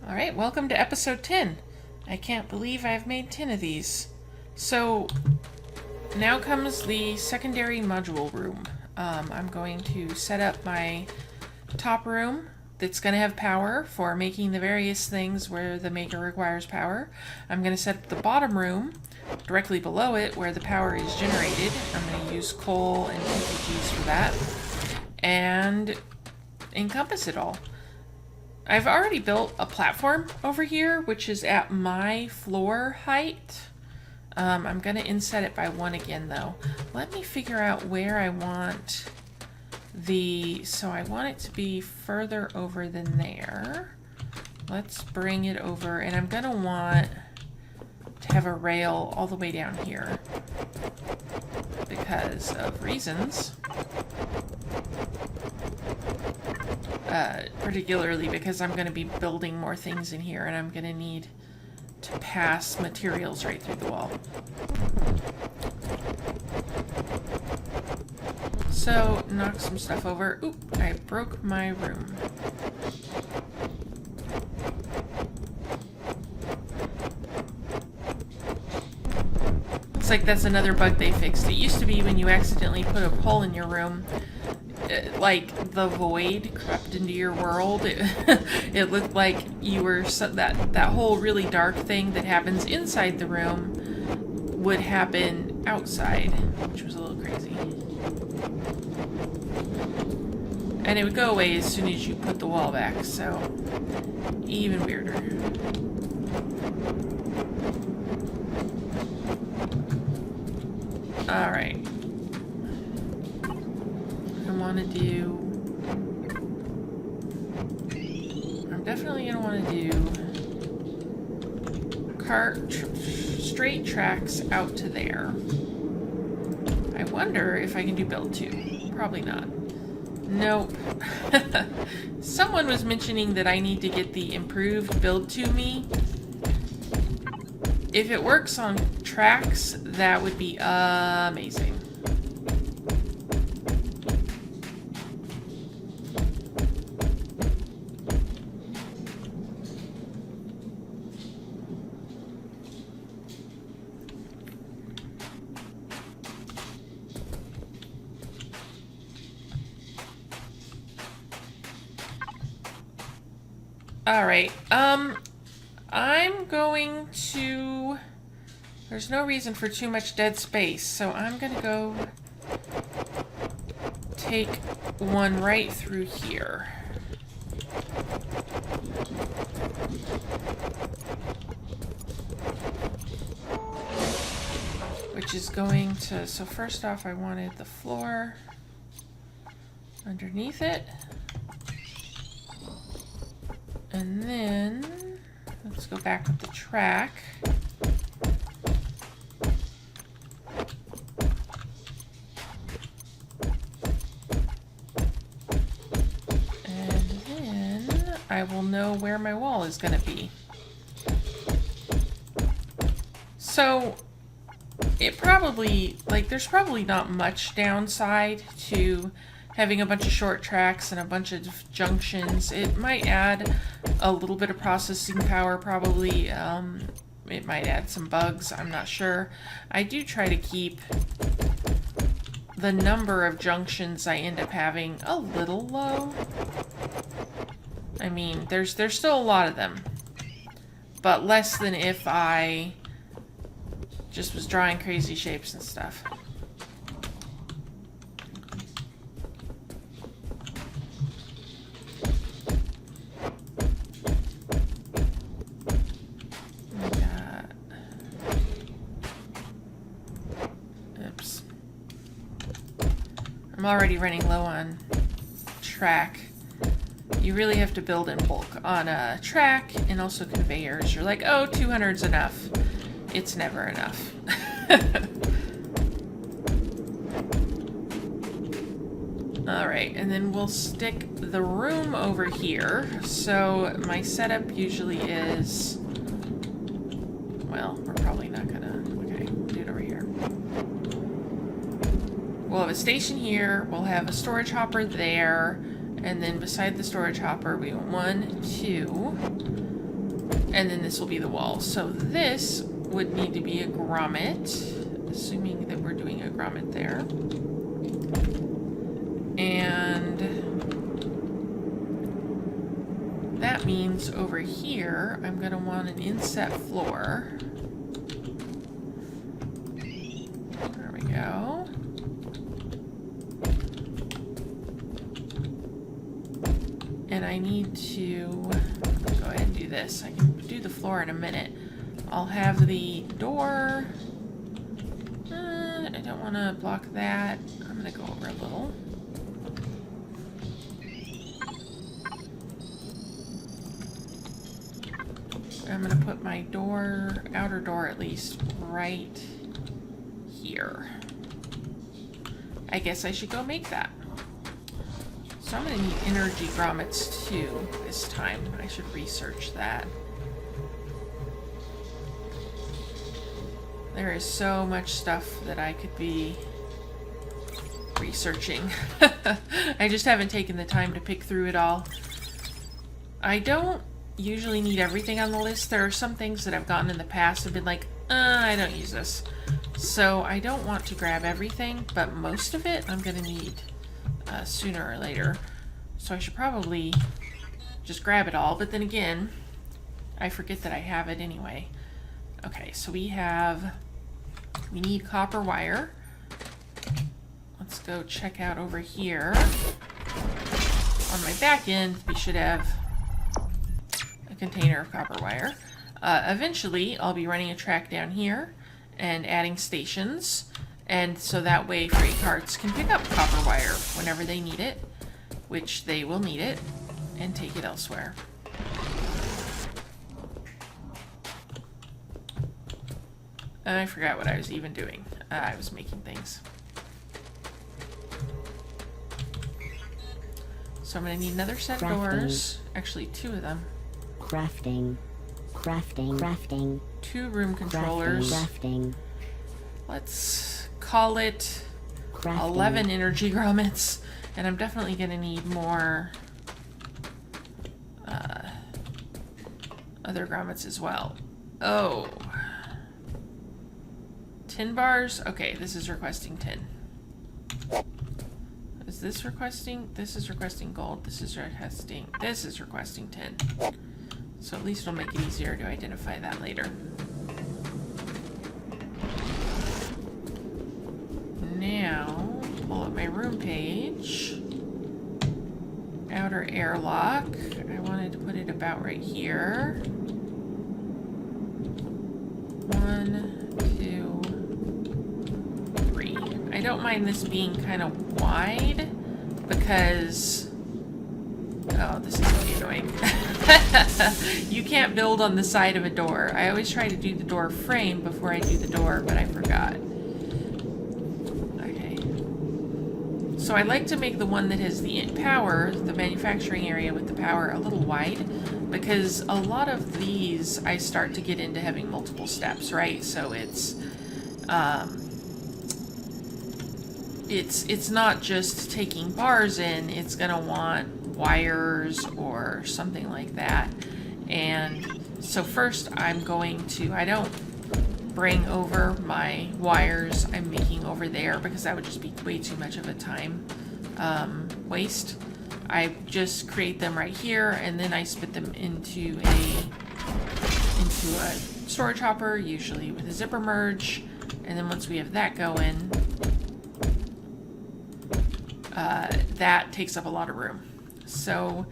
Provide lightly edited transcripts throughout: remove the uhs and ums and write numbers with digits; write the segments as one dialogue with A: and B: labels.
A: Alright, welcome to episode 10. I can't believe I've made 10 of these. So, now comes the secondary module room. I'm going to set up my top room that's going to have power for making the various things where the maker requires power. I'm going to set up the bottom room directly below it where the power is generated. I'm going to use coal and TPGs for that and encompass it all. I've already built a platform over here, which is at my floor height. I'm going to inset it by 1 again, though. Let me figure out where I want so I want it to be further over than there. Let's bring it over, and I'm going to want to have a rail all the way down here because of reasons. Particularly because I'm going to be building more things in here and I'm going to need to pass materials right through the wall. So, knock some stuff over. Oop, I broke my room. Looks like that's another bug they fixed. It used to be when you accidentally put a hole in your room, like the void crept into your world. It looked like you were that whole really dark thing that happens inside the room would happen outside, which was a little crazy. And it would go away as soon as you put the wall back, so even weirder. All right. I'm definitely gonna want to do straight tracks out to there. I wonder if I can do build 2. Probably not. Nope. Someone was mentioning that I need to get the improved build to me. If it works on tracks, that would be amazing. Alright, I'm going to... There's no reason for too much dead space, so I'm gonna go take one right through here. Which is going to... So first off, I wanted the floor underneath it. And then, let's go back with the track. And then I will know where my wall is going to be. So, it probably, there's probably not much downside to having a bunch of short tracks and a bunch of junctions. It might add a little bit of processing power, probably. It might add some bugs, I'm not sure. I do try to keep the number of junctions I end up having a little low. I mean, there's still a lot of them, but less than if I just was drawing crazy shapes and stuff. I'm already running low on track. You really have to build in bulk on a track and also conveyors. You're like, oh, 200's enough. It's never enough. Alright, and then we'll stick the room over here. So my setup usually is... Well, we're probably not gonna... Okay, we'll do it over here. We'll have a station here, we'll have a storage hopper there, and then beside the storage hopper we want 1, 2, And then this will be the wall. So this would need to be a grommet, assuming that we're doing a grommet there. And that means over here, I'm going to want an inset floor. There we go. And I need to go ahead and do this. I can do the floor in a minute. I'll have the door. I don't want to block that. I'm going to go over a little. I'm going to put my door, outer door at least, right here. I guess I should go make that. So I'm going to need energy grommets too this time. I should research that. There is so much stuff that I could be researching. I just haven't taken the time to pick through it all. I don't usually need everything on the list. There are some things that I've gotten in the past have been like, I don't use this. So I don't want to grab everything, but most of it I'm going to need sooner or later. So I should probably just grab it all. But then again, I forget that I have it anyway. Okay, so we need copper wire. Let's go check out over here. On my back end, we should have a container of copper wire. Eventually, I'll be running a track down here and adding stations. And so that way freight carts can pick up copper wire whenever they need it, which they will need it, and take it elsewhere. And I forgot what I was even doing. I was making things. So I'm going to need another set of doors. Actually, 2 of them.
B: Crafting.
A: 2 room controllers. Let's call it 11 energy grommets. And I'm definitely going to need more other grommets as well. Oh. 10 bars? Okay, this is requesting 10. Is this requesting? This is requesting gold. This is requesting 10. So at least it'll make it easier to identify that later. Now, pull up my room page. Outer airlock. I wanted to put it about right here. 1, 2, 3. I don't mind this being kind of wide because... Oh, this is really annoying. You can't build on the side of a door. I always try to do the door frame before I do the door, but I forgot. Okay. So I like to make the one that has the power, the manufacturing area with the power, a little wide, because a lot of these I start to get into having multiple steps, right? So it's not just taking bars in, it's gonna want wires or something like that. And so first I don't bring over my wires I'm making over there because that would just be way too much of a time waste. I just create them right here and then I spit them into a storage hopper, usually with a zipper merge. And then once we have that going, that takes up a lot of room. So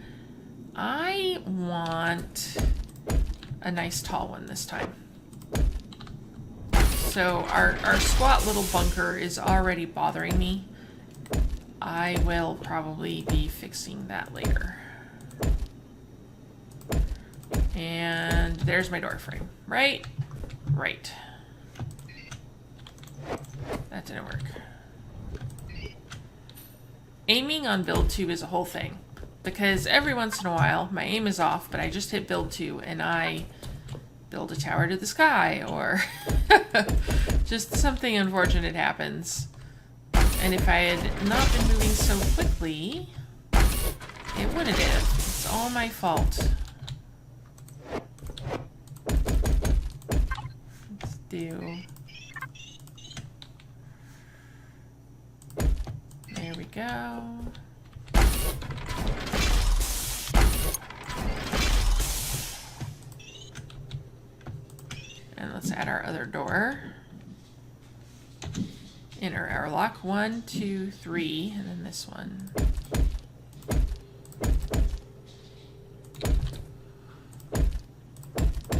A: I want a nice tall one this time. So our squat little bunker is already bothering me. I will probably be fixing that later. And there's my door frame, right? Right. That didn't work. Aiming on build 2 is a whole thing. Because every once in a while, my aim is off, but I just hit build 2 and I build a tower to the sky, or just something unfortunate happens. And if I had not been moving so quickly, it would have. It's all my fault. do. There we go. And let's add our other door. Inner airlock. 1, 2, 3, and then this one.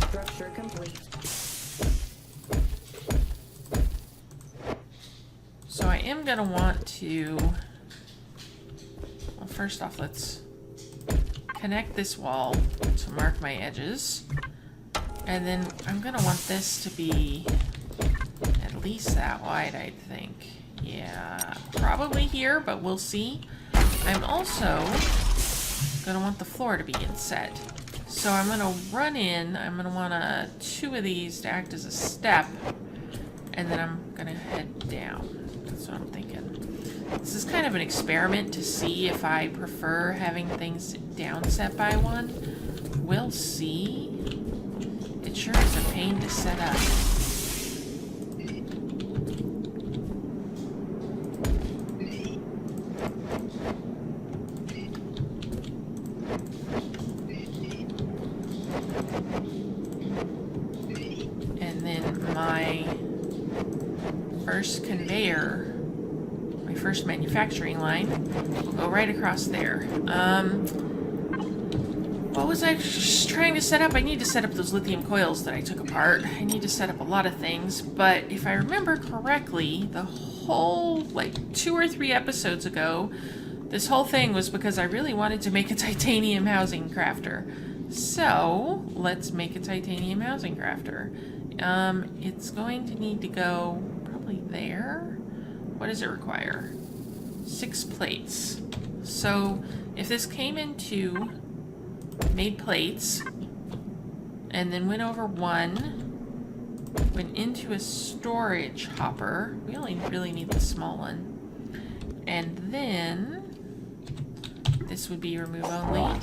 B: Structure complete.
A: So I am going to want to, well, first off, let's connect this wall to mark my edges. And then I'm going to want this to be at least that wide, I think. Yeah, probably here, but we'll see. I'm also going to want the floor to be inset. So I'm going to run in, I'm going to want 2 of these to act as a step, and then I'm going to head down. That's what I'm thinking. This is kind of an experiment to see if I prefer having things down set by 1. We'll see. It sure is a pain to set up. And then my first conveyor, my first manufacturing line, will go right across there. What was I just trying to set up? I need to set up those lithium coils that I took apart. I need to set up a lot of things, but if I remember correctly, the whole, like 2 or 3 episodes ago, this whole thing was because I really wanted to make a titanium housing crafter. So, let's make a titanium housing crafter. It's going to need to go probably there. What does it require? 6 plates. So, if this came into made plates, and then went over 1, went into a storage hopper. We only really need the small one. And then this would be remove only.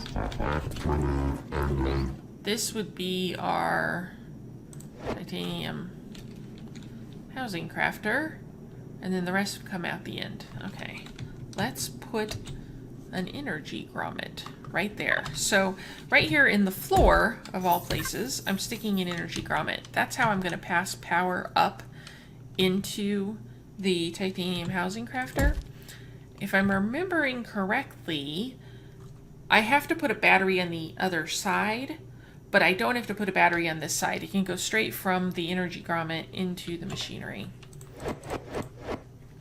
A: This would be our titanium housing crafter, and then the rest would come out the end. Okay, let's put an energy grommet right there. So right here in the floor, of all places, I'm sticking an energy grommet. That's how I'm going to pass power up into the titanium housing crafter. If I'm remembering correctly, I have to put a battery on the other side, but I don't have to put a battery on this side. It can go straight from the energy grommet into the machinery.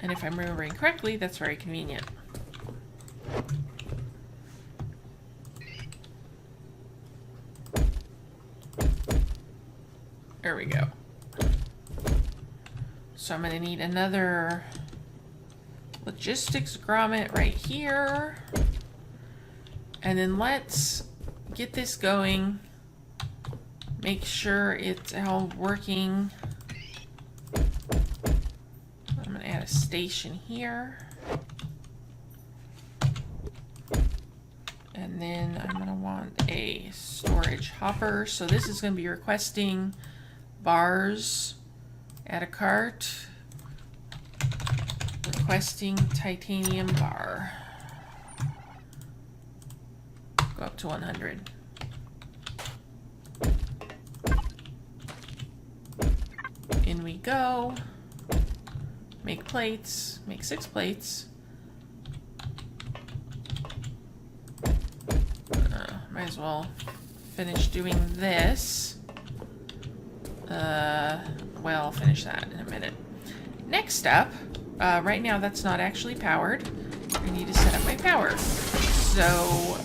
A: And if I'm remembering correctly, that's very convenient. There we go. So I'm going to need another logistics grommet right here. And then let's get this going. Make sure it's all working. I'm going to add a station here. And then I'm going to want a storage hopper. So this is going to be requesting bars, add a cart, requesting titanium bar. Go up to 100. In we go. Make plates, make 6 plates. Might as well finish doing this. Well, I'll finish that in a minute. Next up, right now that's not actually powered. I need to set up my power. So,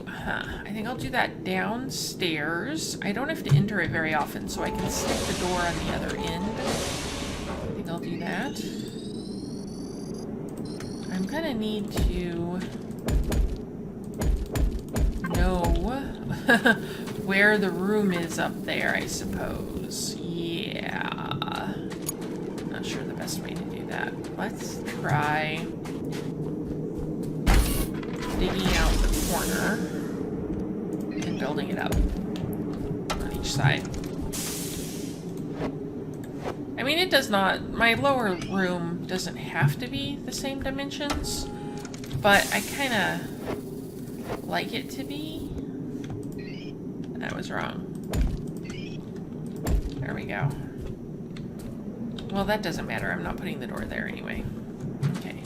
A: I think I'll do that downstairs. I don't have to enter it very often, so I can stick the door on the other end. I think I'll do that. I'm gonna need to know where the room is up there, I suppose. Yeah. Not sure the best way to do that. Let's try digging out the corner and building it up on each side. does not, my lower room doesn't have to be the same dimensions, but I kind of like it to be. That was wrong. There we go. Well, that doesn't matter. I'm not putting the door there anyway. Okay.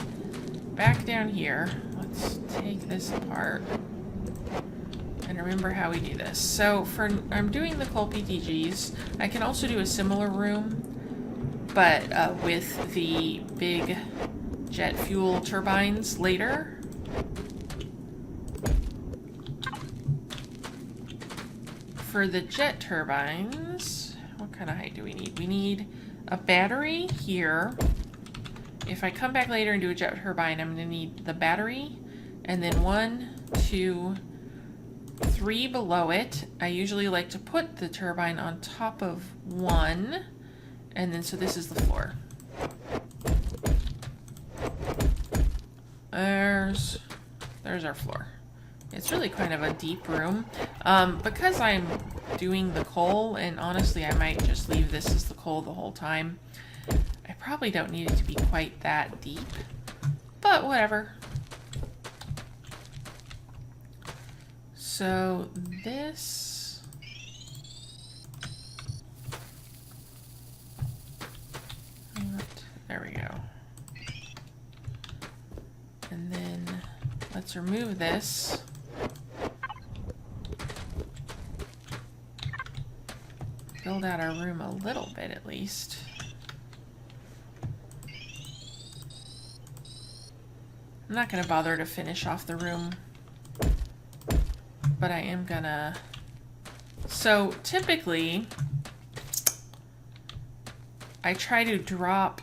A: Back down here. Let's take this apart. And remember how we do this. So I'm doing the coal PTGs. I can also do a similar room, but with the big jet fuel turbines later. For the jet turbines, what kind of height do we need? We need a battery here. If I come back later and do a jet turbine, I'm going to need the battery, and then 1, 2, 3 below it. I usually like to put the turbine on top of 1, and then so this is the floor. There's our floor. It's really kind of a deep room. Because I'm doing the coal, and honestly I might just leave this as the coal the whole time. I probably don't need it to be quite that deep, but whatever. So this... There we go. And then let's remove this. Build out our room a little bit at least. I'm not going to bother to finish off the room, but I am gonna... So typically I try to drop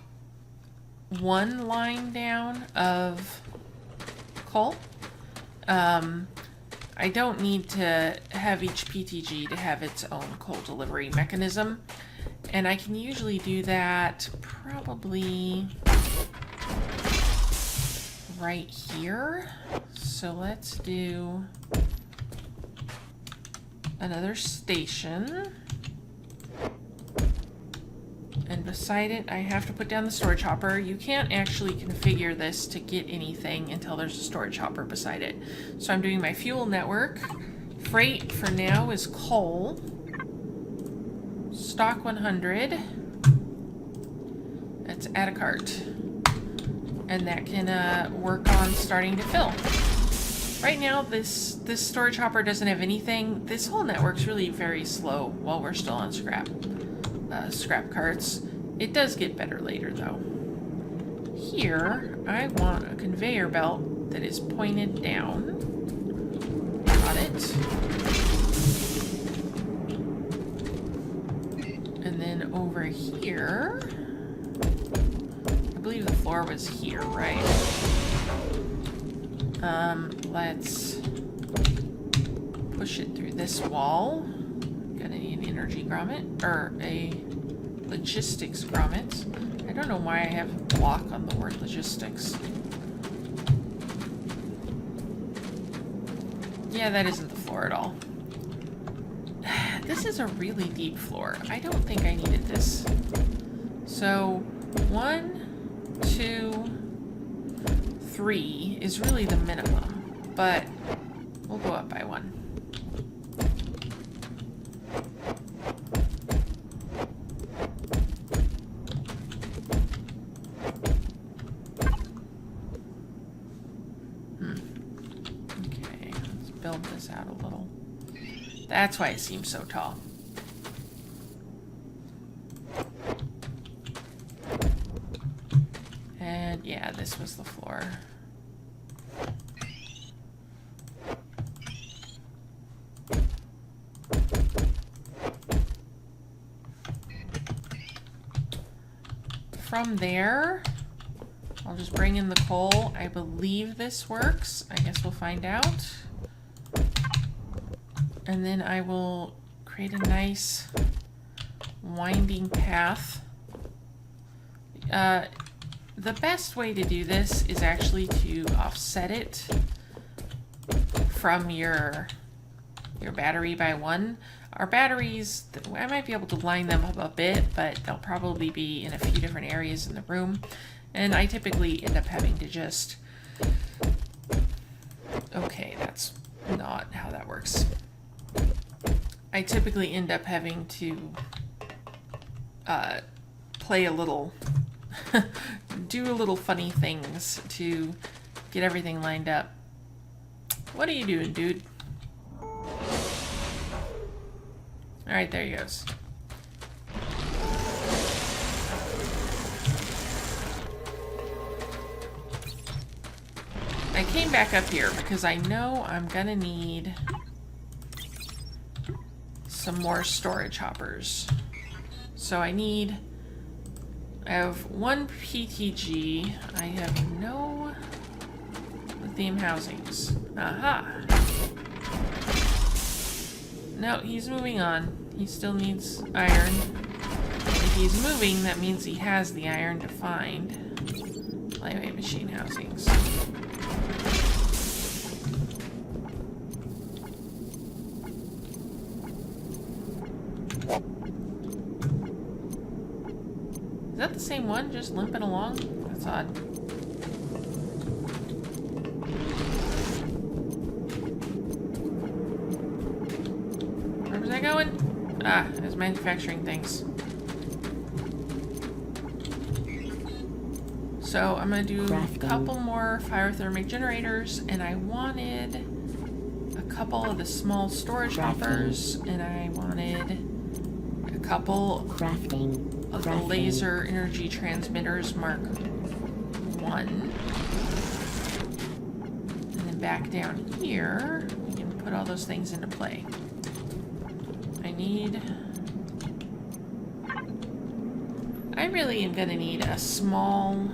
A: 1 line down of coal. I don't need to have each PTG to have its own coal delivery mechanism, and I can usually do that probably right here. So let's do another station, and beside it I have to put down the storage hopper. You can't actually configure this to get anything until there's a storage hopper beside it. So I'm doing my fuel network. Freight for now is coal. Stock 100. Let's add a cart. And that can work on starting to fill. Right now, this storage hopper doesn't have anything. This whole network's really very slow while we're still on scrap carts. It does get better later, though. Here, I want a conveyor belt that is pointed down. Got it. And then over here, I believe the floor was here, right? Let's push it through this wall. Gonna need an energy grommet, or a logistics grommet. I don't know why I have a block on the word logistics. Yeah, that isn't the floor at all. This is a really deep floor. I don't think I needed this. So 1, 2, 3 is really the minimum, but we'll go up by 1. Okay, let's build this out a little. That's why it seems so tall. And yeah, this was the floor. From there, I'll just bring in the coal. I believe this works. I guess we'll find out. And then I will create a nice winding path. The best way to do this is actually to offset it from your your battery by 1. Our batteries, I might be able to line them up a bit, but they'll probably be in a few different areas in the room. And I typically end up having to just... Okay, that's not how that works. I typically end up having to play a little... do a little funny things to get everything lined up. What are you doing, dude? Alright, there he goes. I came back up here because I know I'm gonna need some more storage hoppers. So I have 1 PTG. I have no lithium housings. Aha! No, he's moving on. He still needs iron. If he's moving, that means he has the iron to find. Lightweight machine housings. Is that the same one, just limping along? That's odd. Where was I going? Ah, I was manufacturing things. So I'm going to do a couple more pyrothermic generators, and I wanted a couple of the small storage hoppers, and I wanted a couple of the laser energy transmitters Mark 1. And then back down here, we can put all those things into play. I really am going to need a small...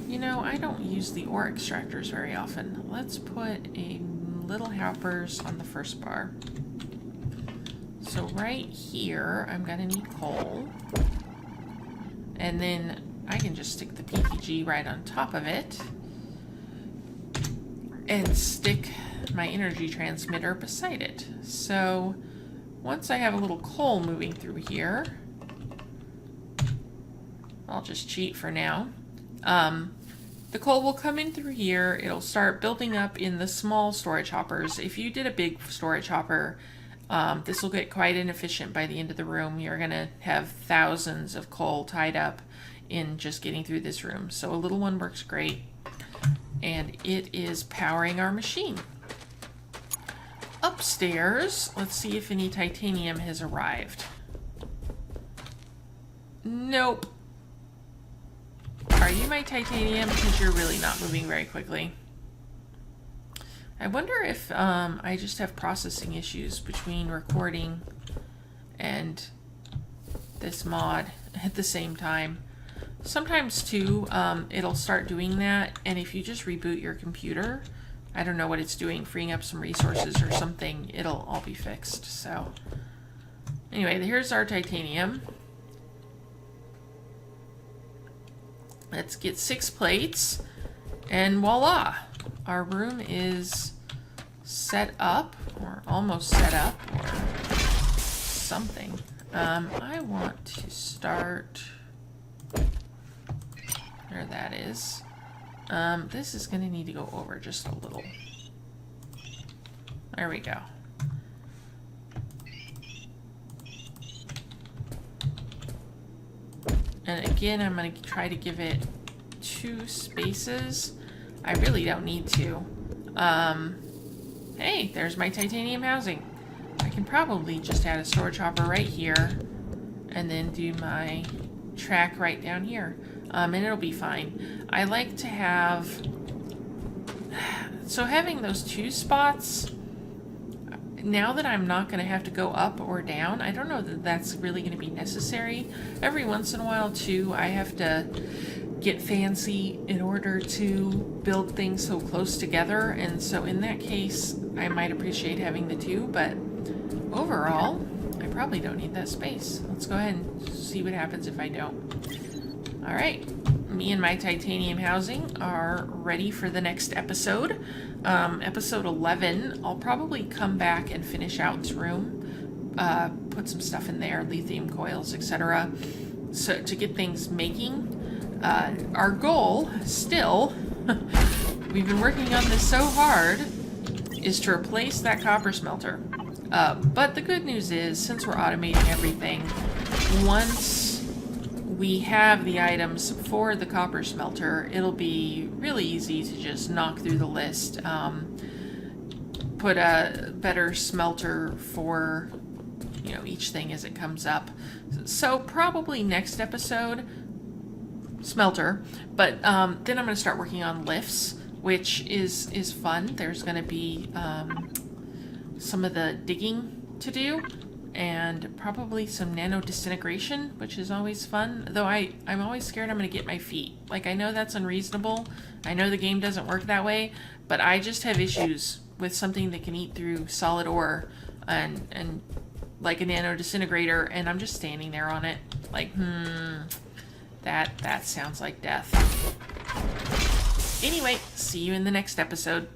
A: You know, I don't use the ore extractors very often. Let's put a little hoppers on the first bar. So right here, I'm going to need coal. And then I can just stick the PTG right on top of it. And stick my energy transmitter beside it. So once I have a little coal moving through here, I'll just cheat for now. The coal will come in through here. It'll start building up in the small storage hoppers. If you did a big storage hopper, this will get quite inefficient by the end of the room. You're going to have thousands of coal tied up in just getting through this room. So a little one works great. And it is powering our machine. Upstairs, let's see if any titanium has arrived. Nope. Are you my titanium? Because you're really not moving very quickly. I wonder if I just have processing issues between recording and this mod at the same time. Sometimes too, it'll start doing that, and if you just reboot your computer, I don't know what it's doing, freeing up some resources or something, it'll all be fixed. So anyway, here's our titanium. Let's get 6 plates, and voila! Our room is set up, or almost set up, or something. I want to start... There that is. This is going to need to go over just a little. There we go. And again, I'm going to try to give it 2 spaces. I really don't need to. Hey, there's my titanium housing. I can probably just add a storage hopper right here and then do my track right down here. And it'll be fine. I like to have... So having those 2 spots... Now that I'm not going to have to go up or down, I don't know that that's really going to be necessary. Every once in a while, too, I have to get fancy in order to build things so close together. And so in that case, I might appreciate having the 2, but overall, I probably don't need that space. Let's go ahead and see what happens if I don't. All right. Me and my titanium housing are ready for the next episode. episode 11, I'll probably come back and finish Out's room, put some stuff in there, lithium coils, etc. So to get things making. Our goal, still, we've been working on this so hard, is to replace that copper smelter. But the good news is, since we're automating everything, once we have the items for the copper smelter, it'll be really easy to just knock through the list, put a better smelter for, you know, each thing as it comes up. So probably next episode, smelter, but then I'm going to start working on lifts, which is fun. There's going to be some of the digging to do, and probably some nano disintegration, which is always fun. Though I'm always scared I'm going to get my feet. Like, I know that's unreasonable. I know the game doesn't work that way, but I just have issues with something that can eat through solid ore and like a nano disintegrator, and I'm just standing there on it like, that sounds like death. Anyway, see you in the next episode.